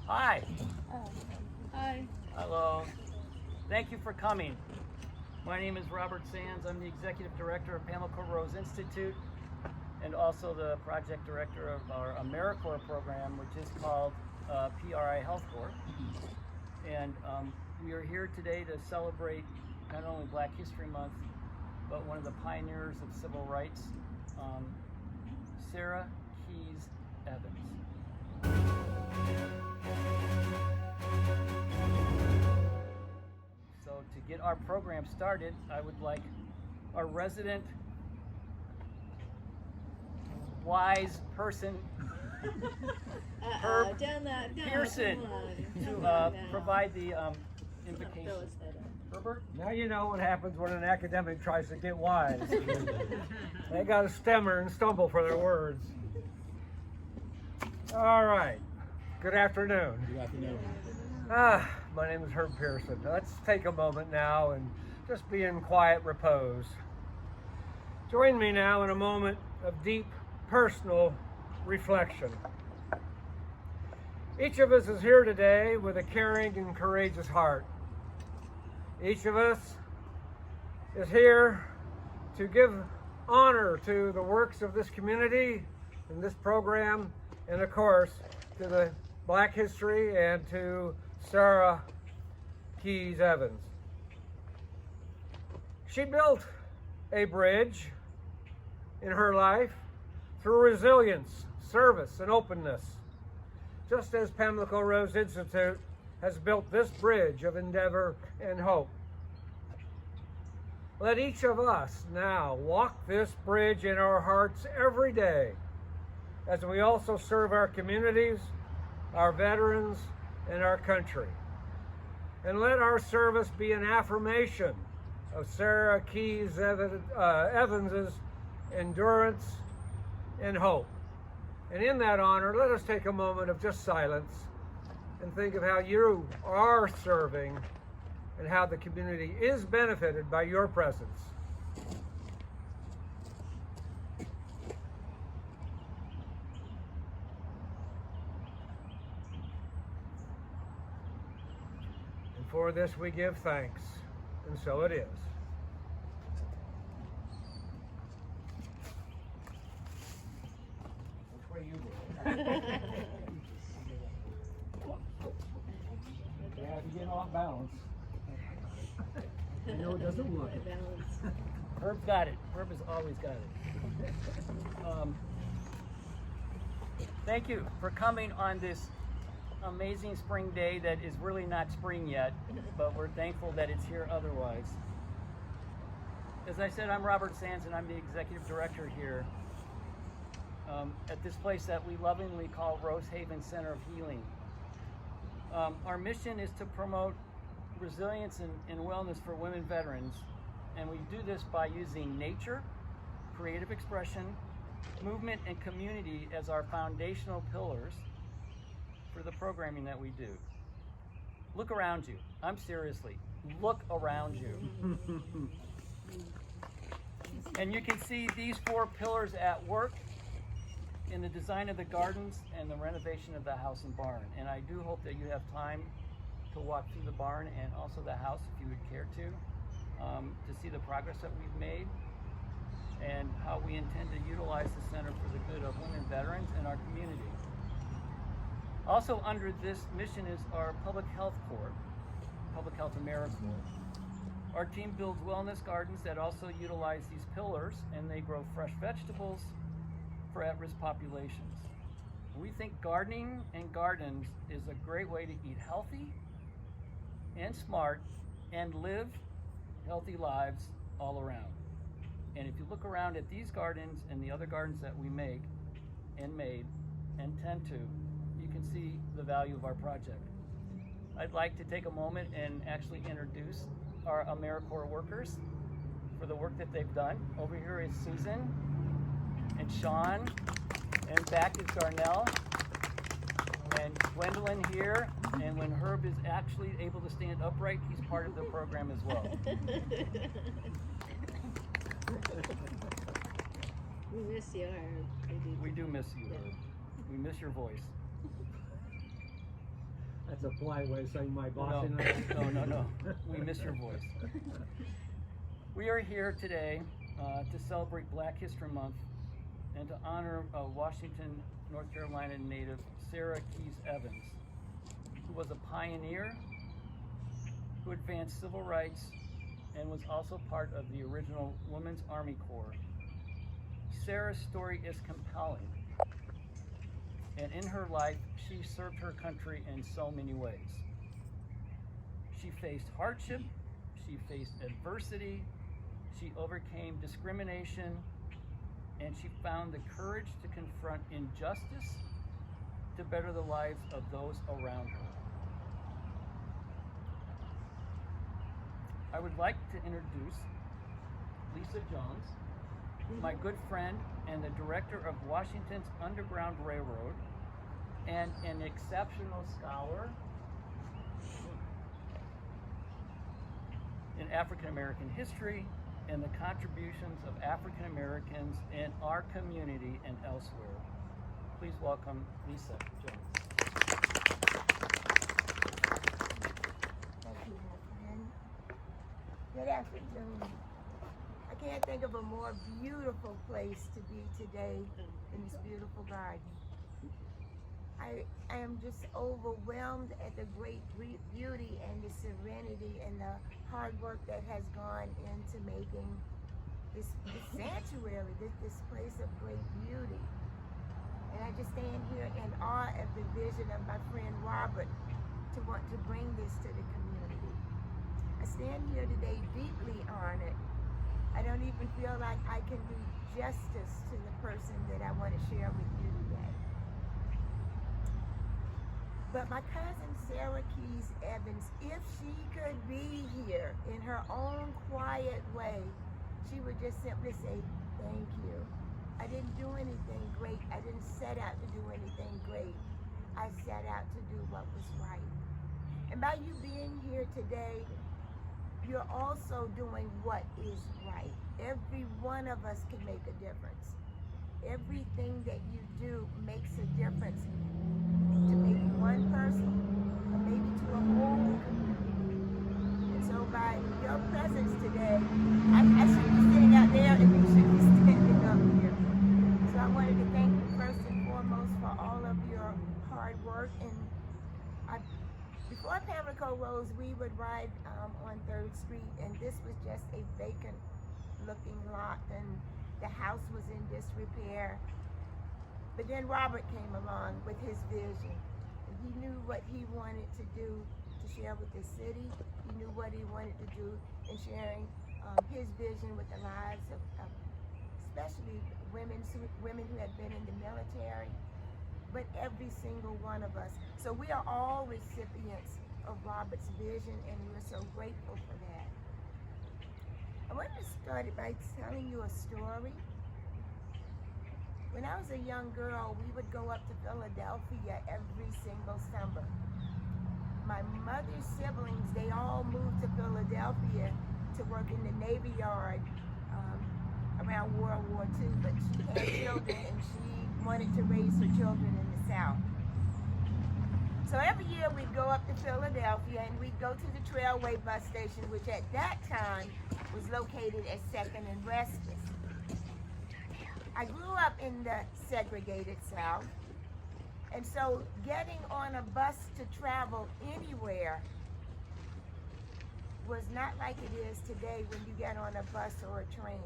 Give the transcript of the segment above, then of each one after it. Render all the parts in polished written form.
Hi. Hi. Hello. Thank you for coming. My name is Robert Sands. I'm the Executive Director of Pamela Court Rose Institute and also the Project Director of our AmeriCorps program, which is called PRI Health Corps. And we are here today to celebrate not only Black History Month, but one of the pioneers of civil rights, Sarah Keys Evans. So to get our program started, I would like our resident wise person, Herb Pearson, to provide the invocation. Herbert? Now you know what happens when an academic tries to get wise. They got to stammer and stumble for their words. All right. Good afternoon. Good afternoon. My name is Herb Pearson. Let's take a moment now and just be in quiet repose. Join me now in a moment of deep personal reflection. Each of us is here today with a caring and courageous heart. Each of us is here to give honor to the works of this community and this program, and of course to the Black history and to Sarah Keys Evans. She built a bridge in her life through resilience, service, and openness, just as Pamela Court Rose Institute has built this bridge of endeavor and hope. Let each of us now walk this bridge in our hearts every day as we also serve our communities, our veterans, and our country. And let our service be an affirmation of Sarah Keys Evans's endurance and hope. And in that honor, let us take a moment of just silence and think of how you are serving and how the community is benefited by your presence. And for this we give thanks, and so it is. Which way you go? Yeah, to get off balance. I know it doesn't work. Herb got it. Herb has always got it. Thank you for coming on this amazing spring day that is really not spring yet, but we're thankful that it's here otherwise. As I said, I'm Robert Sands and I'm the Executive Director here at this place that we lovingly call Rose Haven Center of Healing. Our mission is to promote resilience and wellness for women veterans, and we do this by using nature, creative expression, movement, and community as our foundational pillars for the programming that we do. Look around you. Seriously, look around you. And you can see these 4 pillars at work in the design of the gardens and the renovation of the house and barn. And I do hope that you have time to walk through the barn and also the house if you would care to see the progress that we've made and how we intend to utilize the center for the good of women veterans and our community. Also under this mission is our Public Health Corps, Public Health AmeriCorps. Our team builds wellness gardens that also utilize these pillars, and they grow fresh vegetables for at-risk populations. We think gardening and gardens is a great way to eat healthy and smart and live healthy lives all around. And if you look around at these gardens and the other gardens that we make and made and tend to, you can see the value of our project. I'd like to take a moment and actually introduce our AmeriCorps workers for the work that they've done. Over here is Susan and Sean, and back is Darnell and Gwendolyn here, and when Herb is actually able to stand upright, he's part of the program as well. We miss you, Herb. We do miss you, Herb. We miss your voice. That's a polite way of saying my boss and I. No. We miss your voice. We are here today to celebrate Black History Month and to honor Washington, North Carolina native Sarah Keys Evans, who was a pioneer, who advanced civil rights, and was also part of the original Women's Army Corps. Sarah's story is compelling, and in her life, she served her country in so many ways. She faced hardship, she faced adversity, she overcame discrimination, and she found the courage to confront injustice to better the lives of those around her. I would like to introduce Lisa Jones, my good friend and the director of Washington's Underground Railroad, and an exceptional scholar in African American history and the contributions of African Americans in our community and elsewhere. Please welcome Lisa Jones. Thank you, my friend. Good afternoon. I can't think of a more beautiful place to be today in this beautiful garden. I am just overwhelmed at the great beauty and the serenity and the hard work that has gone into making this sanctuary, this place of great beauty. And I just stand here in awe of the vision of my friend Robert to want to bring this to the community. I stand here today deeply honored. I don't even feel like I can do justice to the person that I want to share with you today. But my cousin Sarah Keys Evans, if she could be here in her own quiet way, she would just simply say, thank you. I didn't do anything great. I didn't set out to do anything great. I set out to do what was right. And by you being here today, you're also doing what is right. Every one of us can make a difference. Everything that you do makes a difference to maybe one person or maybe to a whole community. And so by your presence today, I should be sitting out there and you should be standing up here. So I wanted to thank you first and foremost for all of your hard work. And before Pamlico Rose, we would ride on 3rd Street, and this was just a vacant looking lot, and the house was in disrepair. But then Robert came along with his vision. And he knew what he wanted to do to share with the city. He knew what he wanted to do in sharing his vision with the lives of especially women who had been in the military, but every single one of us. So we are all recipients of Robert's vision, and we're so grateful for that. I want to start by telling you a story. When I was a young girl, we would go up to Philadelphia every single summer. My mother's siblings, they all moved to Philadelphia to work in the Navy Yard around World War II, but she had children and she wanted to raise her children in the South. So every year we'd go up to Philadelphia and we'd go to the Trailway bus station, which at that time was located at 2nd and Reston. I grew up in the segregated South, and so getting on a bus to travel anywhere was not like it is today when you get on a bus or a train.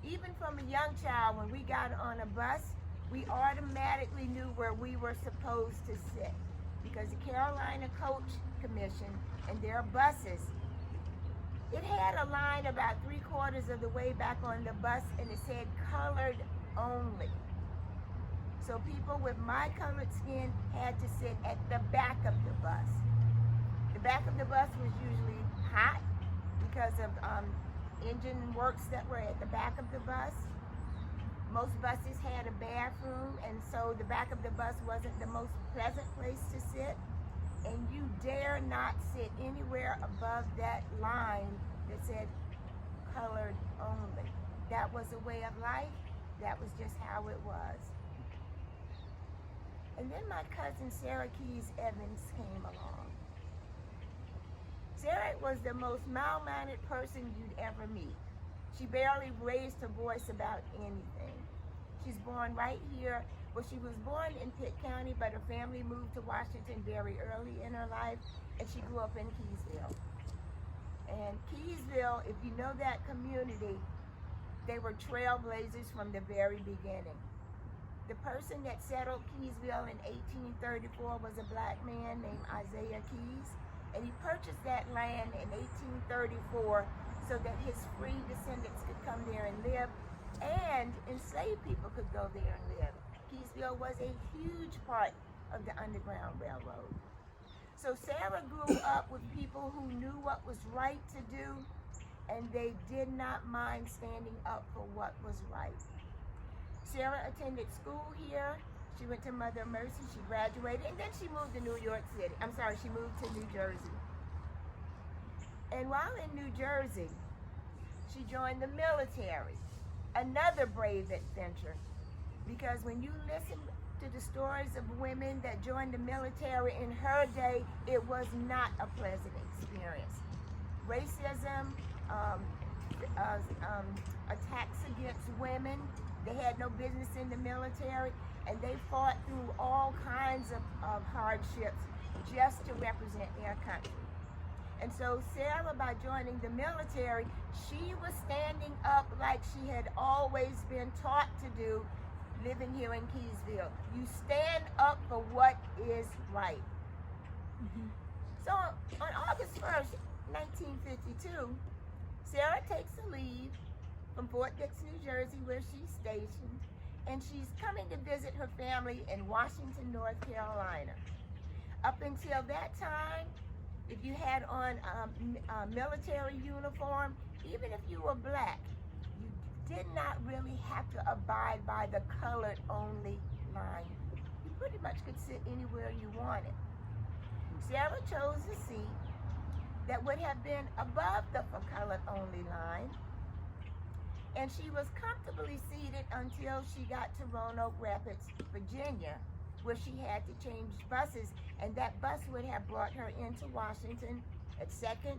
Even from a young child, when we got on a bus, we automatically knew where we were supposed to sit, because the Carolina Coach Commission and their buses, it had a line about 3/4 of the way back on the bus, and it said colored only. So people with my colored skin had to sit at the back of the bus. The back of the bus was usually hot because of engine works that were at the back of the bus. Most buses had a bathroom, and so the back of the bus wasn't the most pleasant place to sit. And you dare not sit anywhere above that line that said colored only. That was a way of life. That was just how it was. And then my cousin Sarah Keys Evans came along. Sarah was the most mild-mannered person you'd ever meet. She barely raised her voice about anything. She's born right here. Well, she was born in Pitt County, but her family moved to Washington very early in her life, and she grew up in Keysville. And Keysville, if you know that community, they were trailblazers from the very beginning. The person that settled Keysville in 1834 was a black man named Isaiah Keys, and he purchased that land in 1834 so that his free descendants could come there and live, and enslaved people could go there and live. Keysville was a huge part of the Underground Railroad. So Sarah grew up with people who knew what was right to do, and they did not mind standing up for what was right. Sarah attended school here. She went to Mother Mercy, she graduated, and then she moved to she moved to New Jersey. And while in New Jersey, she joined the military, another brave adventure. Because when you listen to the stories of women that joined the military in her day, it was not a pleasant experience. Racism, attacks against women, they had no business in the military, and they fought through all kinds of hardships just to represent their country. And so Sarah, by joining the military, she was standing up like she had always been taught to do, living here in Keysville. You stand up for what is right. Mm-hmm. So on August 1st, 1952, Sarah takes a leave from Fort Dix, New Jersey, where she's stationed, and she's coming to visit her family in Washington, North Carolina. Up until that time, if you had on a military uniform, even if you were black, you did not really have to abide by the colored only line. You pretty much could sit anywhere you wanted. Sarah chose a seat that would have been above the colored only line, and she was comfortably seated until she got to Roanoke Rapids, Virginia, where she had to change buses, and that bus would have brought her into Washington at 2nd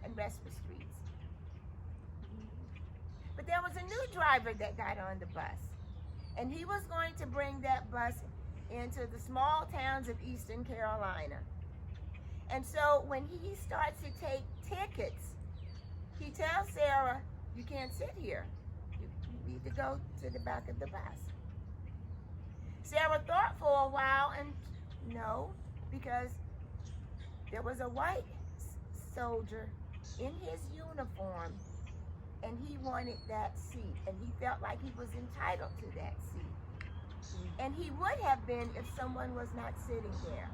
and Resper Streets. But there was a new driver that got on the bus, and he was going to bring that bus into the small towns of Eastern Carolina. And so when he starts to take tickets, he tells Sarah, you can't sit here. You need to go to the back of the bus. Sarah thought for a while, and no, because there was a white soldier in his uniform, and he wanted that seat, and he felt like he was entitled to that seat. And he would have been if someone was not sitting there.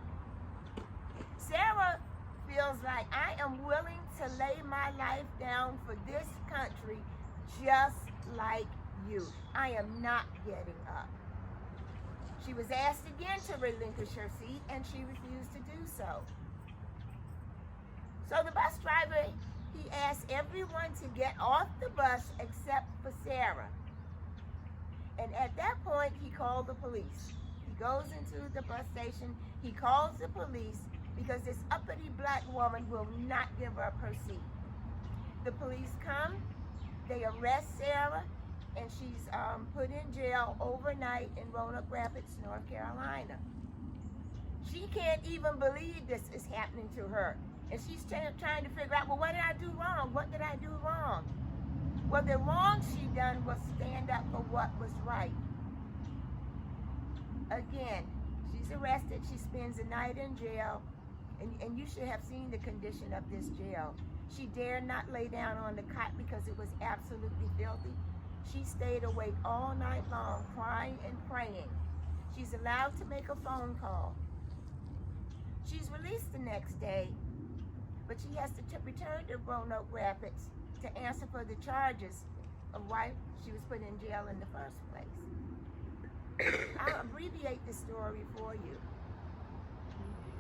Sarah feels like, I am willing to lay my life down for this country just like you. I am not getting up. She was asked again to relinquish her seat, and she refused to do so. So the bus driver, he asked everyone to get off the bus except for Sarah. And at that point, he called the police. He goes into the bus station, he calls the police, because this uppity black woman will not give up her seat. The police come, they arrest Sarah, and she's put in jail overnight in Roanoke Rapids, North Carolina. She can't even believe this is happening to her. And she's trying to figure out, well, what did I do wrong? What did I do wrong? Well, the wrong she done was stand up for what was right. Again, she's arrested. She spends the night in jail. And you should have seen the condition of this jail. She dared not lay down on the cot because it was absolutely filthy. She stayed awake all night long, crying and praying. She's allowed to make a phone call. She's released the next day, but she has to return to Roanoke Rapids to answer for the charges of why she was put in jail in the first place. I'll abbreviate the story for you.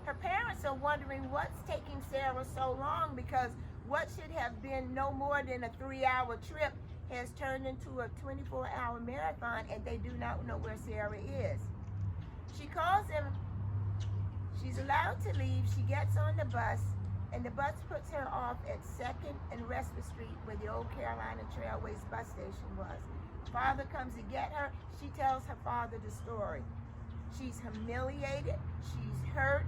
Her parents are wondering what's taking Sarah so long, because what should have been no more than a 3-hour trip has turned into a 24-hour marathon, and they do not know where Sarah is. She calls him. She's allowed to leave. She gets on the bus, and the bus puts her off at 2nd and Respite Street where the old Carolina Trailways bus station was. Father comes to get her. She tells her father the story. She's humiliated. She's hurt.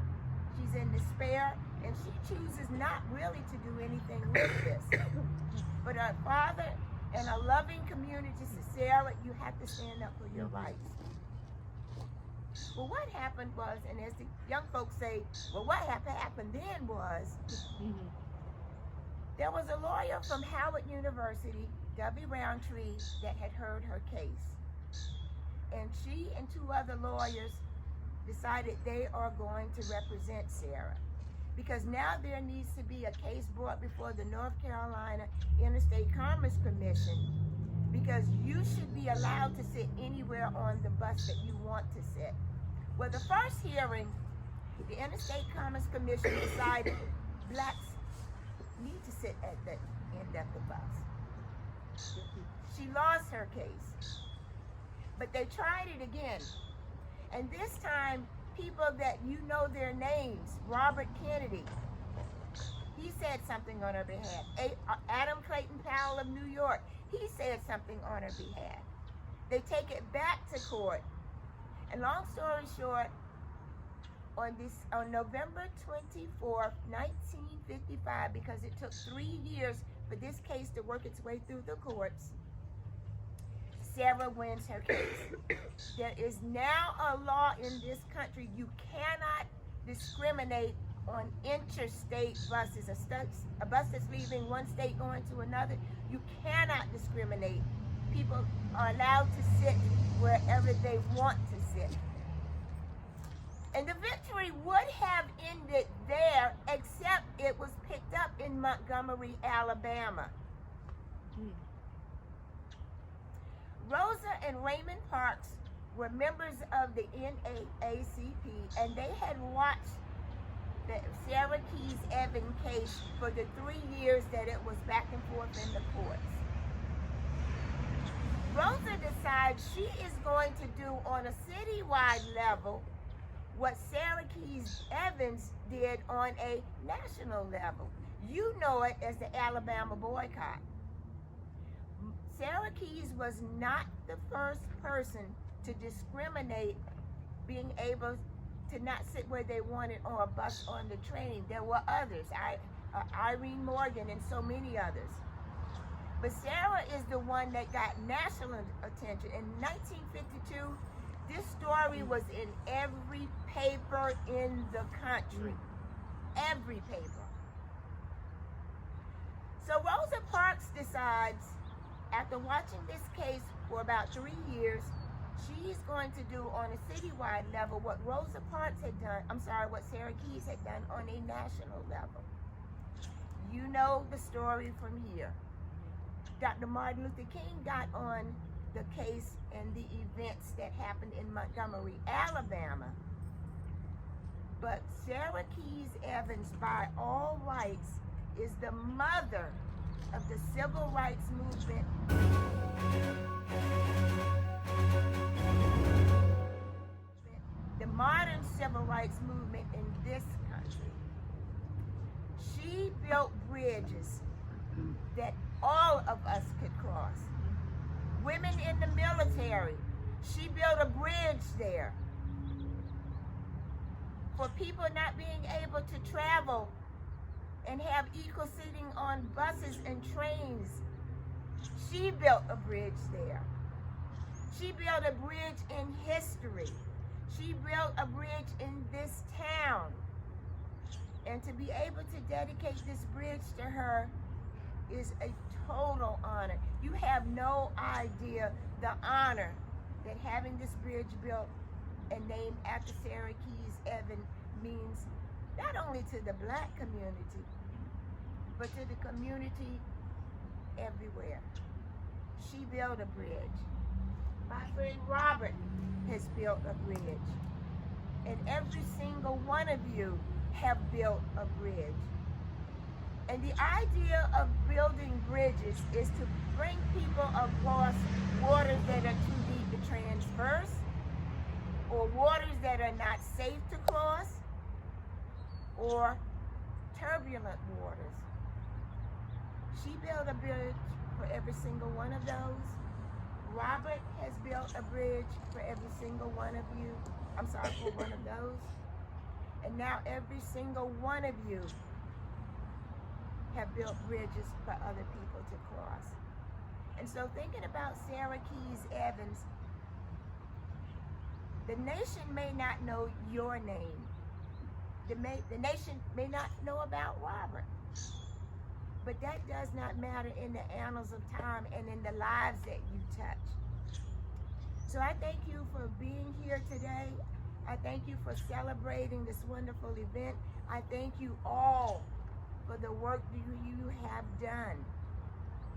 She's in despair. And she chooses not really to do anything with this. But her father and a loving community says, Sarah, you have to stand up for your rights. Well, what happened was, and as the young folks say, well, what happened then was, there was a lawyer from Howard University, W. Roundtree, that had heard her case. And she and 2 other lawyers decided they are going to represent Sarah. Because now there needs to be a case brought before the North Carolina Interstate Commerce Commission, because you should be allowed to sit anywhere on the bus that you want to sit. Well, the first hearing, the Interstate Commerce Commission decided blacks need to sit at the end of the bus. She lost her case. But they tried it again. And this time, people that you know their names, Robert Kennedy, he said something on her behalf. Adam Clayton Powell of New York, he said something on her behalf. They take it back to court. And long story short, on November 24th, 1955, because it took 3 years for this case to work its way through the courts, Sarah wins her case. There is now a law in this country, you cannot discriminate on interstate buses. A bus that's leaving one state going to another, you cannot discriminate. People are allowed to sit wherever they want to sit. And the victory would have ended there, except it was picked up in Montgomery, Alabama. Rosa and Raymond Parks were members of the NAACP, and they had watched the Sarah Keys Evans case for the 3 years that it was back and forth in the courts. Rosa decides she is going to do on a citywide level what Sarah Keys Evans did on a national level. You know it as the Alabama boycott. Sarah Keys was not the first person to discriminate being able to not sit where they wanted on a bus or on the train. There were others, Irene Morgan and so many others. But Sarah is the one that got national attention. In 1952, this story was in every paper in the country. Every paper. So Rosa Parks decides, after watching this case for about 3 years, she's going to do on a citywide level what Rosa Parks had done, what Sarah Keys had done on a national level. You know the story from here. Dr. Martin Luther King got on the case and the events that happened in Montgomery, Alabama. But Sarah Keys Evans, by all rights, is the mother of the civil rights movement. The modern civil rights movement in this country. She built bridges that all of us could cross. Women in the military, she built a bridge there. For people not being able to travel and have equal seating on buses and trains, she built a bridge there. She built a bridge in history. She built a bridge in this town. And to be able to dedicate this bridge to her is a total honor. You have no idea the honor that having this bridge built and named after Sarah Keys Evans means, not only to the black community, but to the community everywhere. She built a bridge. My friend Robert has built a bridge. And every single one of you have built a bridge. And the idea of building bridges is to bring people across waters that are too deep to traverse, or waters that are not safe to cross, or turbulent waters. She built a bridge for every single one of those. Robert has built a bridge for every single one of you. I'm sorry, for one of those. And now every single one of you have built bridges for other people to cross. And so thinking about Sarah Keys Evans, the nation may not know your name. The nation may not know about Robert. But that does not matter in the annals of time and in the lives that you touch. So I thank you for being here today. I thank you for celebrating this wonderful event. I thank you all for the work you have done.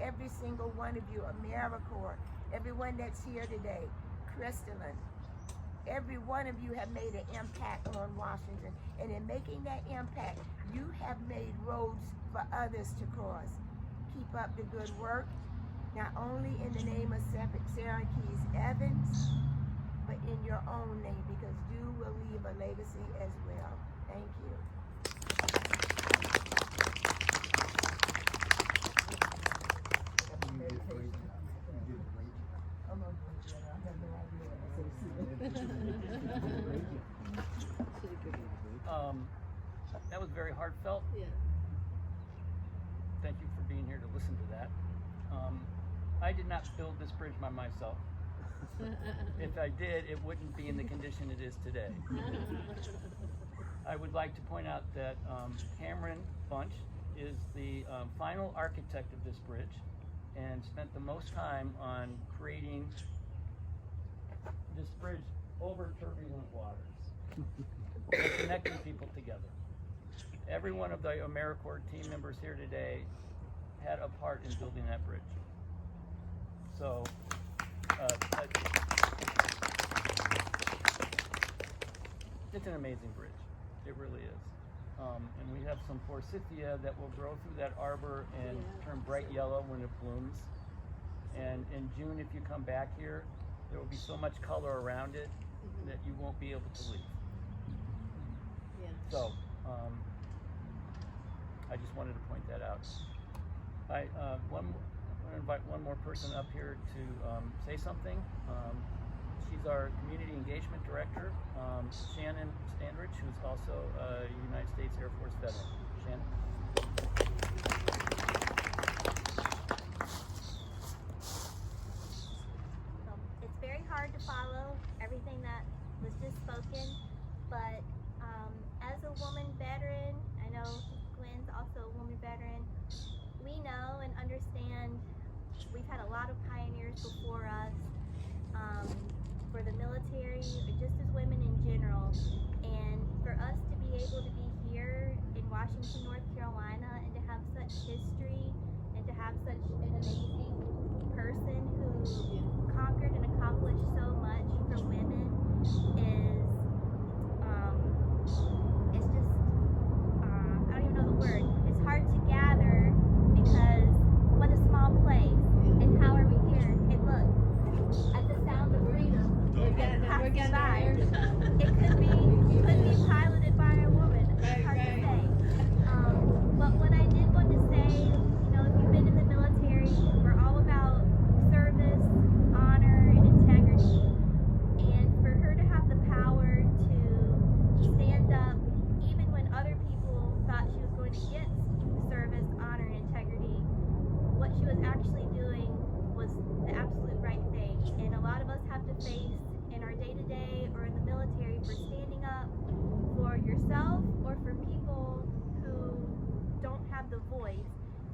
Every single one of you, AmeriCorps, everyone that's here today, Crystalline, every one of you have made an impact on Washington. And in making that impact, you have made roads for others to cross. Keep up the good work, not only in the name of Sarah Keys Evans, but in your own name, because you will leave a legacy as well. Thank you. That was very heartfelt. Yeah. Thank you for being here to listen to that. I did not build this bridge by myself. If I did, it wouldn't be in the condition it is today. I would like to point out that Cameron Bunch is the final architect of this bridge and spent the most time on creating this bridge over turbulent waters and connecting people together. Every one of the AmeriCorps team members here today had a part in building that bridge. So, it's an amazing bridge. It really is. And we have some forsythia that will grow through that arbor and turn bright yellow when it blooms. And in June, if you come back here, there will be so much color around it that you won't be able to leave. Yeah. So, I just wanted to point that out. I'm going to invite one more person up here to say something. She's our Community Engagement Director, Shannon Standridge, who's also a United States Air Force veteran. Shannon? It's very hard to follow everything that was just spoken, but as a woman veteran, I know Gwen's also a woman veteran, we know and understand we've had a lot of pioneers before us for the military, just as women in general, and for us to be able to be here in Washington, North Carolina, and to have such history and to have such an amazing person who conquered and accomplished so much for women is it's just I don't even know the word. It's hard to gather because what a small place, and how are we here? And look, at the sound of freedom, We're getting there. it could be piloted by a woman. It's hard to say. But what I did want to say, you know, if you've been in the military, we're all about service, honor, and integrity. And for her to have the power to stand up, even when other people thought she was going against service, honor, and integrity, what she was actually doing was the absolute right thing. And a lot of us have to face in our day-to-day or in the military for standing up for yourself or for people who don't have the voice.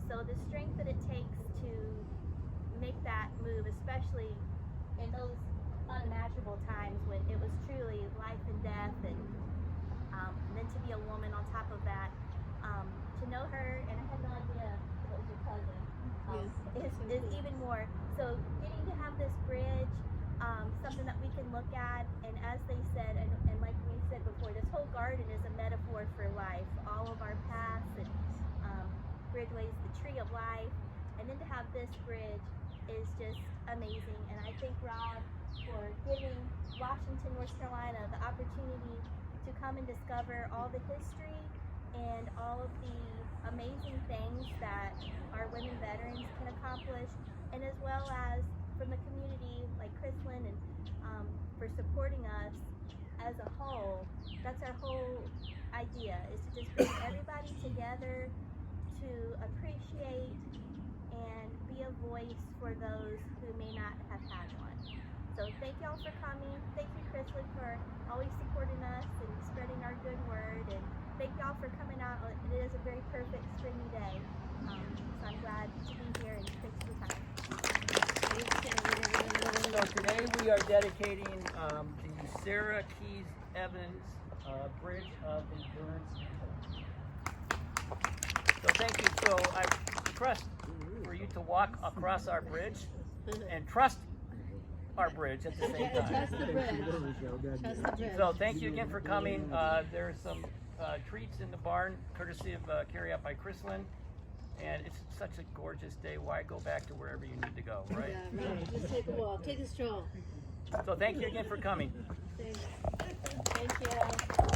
So the strength that it takes to make that move, especially in those unimaginable times when it was truly life and death, and then to be a woman on top of that, to know her, and I had no idea it was your cousin, is even more. So getting to have this bridge, something that we can look at, and as they said, and like we said before, this whole garden is a metaphor for life. All of our paths, and Bridgeway's the tree of life, and then to have this bridge is just amazing. And I think Rob for giving Washington, North Carolina the opportunity to come and discover all the history and all of the amazing things that our women veterans can accomplish, and as well as from the community like Chrislyn and for supporting us as a whole. That's our whole idea, is to just bring everybody together to appreciate and be a voice for those who may not have had one. So thank y'all for coming. Thank you, Chrislyn, for always supporting us and spreading our good word. And thank y'all for coming out. It is a very perfect springy day. So I'm glad to be here, and thanks for the time. So today we are dedicating the Sarah Keys Evans Bridge of Endurance. So thank you. So I trust for you to walk across our bridge and trust our bridge at the same time. Trust the bridge. Trust the bridge. So thank you again for coming. There's some treats in the barn, courtesy of Carry Out by Chrislyn. And it's such a gorgeous day. Why go back to wherever you need to go, right? Yeah, right. Just take a walk. Take a stroll. So thank you again for coming. Thank you.